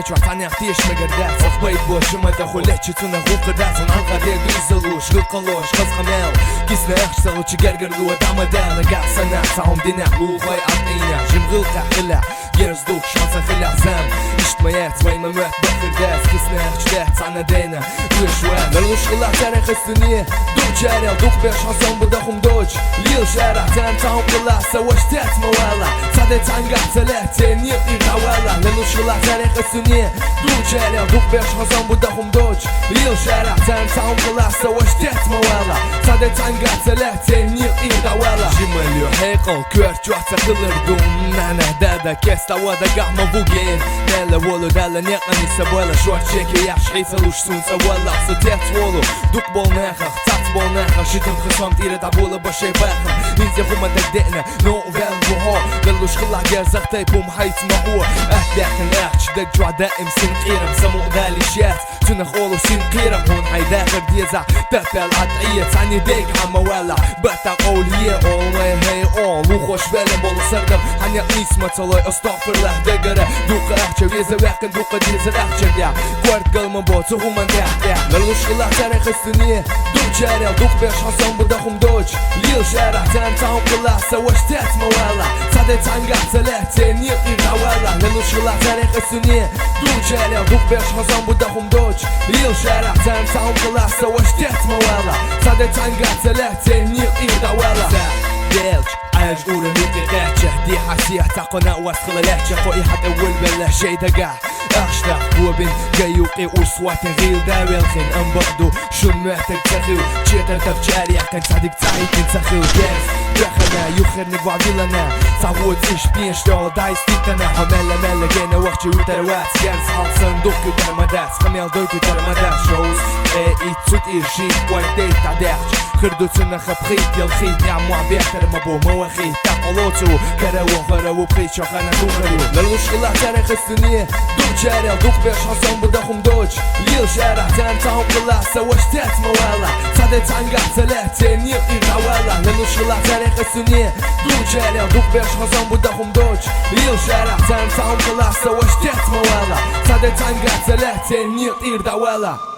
Ніч ватання тіш мегердет Сахбайт боші медаху лечі цуна гукадет Сон алға дед ризалу шғылқалош қызғамел Кисне әқшсалу чигергерлу адамадел Гасана саум динек луғай атнина Жимғылқа қила Герздук шанса қила зам Иштмаят свайма мөт бақырдес Кисне әқшдет сана дейна Лышуэт Лалуш қила тарих истуни Дук чарел дук бер шансан будахум доч Лил шара тан таум қила Саваш тет мауэла Саде танга целете Нил и гауэла Лалуш қила тарих истуни Дук чарел дук бер шансан будахум доч Лил шара тан таум қила Саваш тет мауэла Саде танга целете Нил и гауэла Жималю хейқл Көр чуатса қылырдум Нана дада кеста вада гахма вугин Нелла волу дала неқани сабуэла Шуар чеки яш хейса луш сунца вала Сотец волу Дук бол нехах Цац бол нехах Шитым хысам тире табула башей бэхам Нинзе хума дагде'на Но вен вухо Галуш خلا герзахтай пум хайц маху Ахдяхн ахч даг жва даим син قيرم Саму дали шец Тунах олу син قيرم Хун хайдахр деза Тапел ат'ия Цани дейг хама вала Бата قوليه All way hey all Лухош велем болу сырдым Ханя исма цолой Остағфырлах дагара Дуқа ахча Веза вяқын дуқа деза ахча дя Кварт галма бо Цухуман дяхтя Галуш خلا тарих истуни Дук чарел Дук бер шансан будахум доч Лил шара Тан таум қила Саваш тет мауэла Саде танга целете Нил и гауэла Галуш خلا тарих истуни Дук чарел Дук бер шансан будахум доч Лил шара Тан таум қила Саваш тет мауэла Саде танга целете Нил и гауэла Делч عاج أولى نوتي غاتشة دي حاسية تاقنا واسخل لاتشة خوي حد أول بلا شي دقا أخشتاق هو بين جايوقي وصوات غيل داوي الخين أنبقدو شن معتك تخيو تشيتر تفجاري كان صادق تعيد تنسخيو جاز دخلنا يخرني بعضلنا صعود إيش بيش دول دايس تيتنا حمالة مالا جينا وقتي وتروات جاز حال صندوق درمداس خميال دوكي درمداس شوز اي تسوت إيرشي ورديت تعداش خردو تسنة خبخيت يالخيت نعم وعبيحتر مبو مواخيت تاقلوتو كراو غراو بخيت شاخانا دوغرو لالوش خلا تاريخ السنية دوك جارل دوك بيش حصان بداخم دوج ليل شارع تان تاهم قلا سواش تات موالا صادي تانقع تلاتي نيل إي غوالا لالوش خلا تاريخ السنية دوك جارل دوك بيش حصان بداخم دوج ليل شارع تان تاهم قلا سواش تات موالا صادي تانقع تلاتي نيل إي غوالا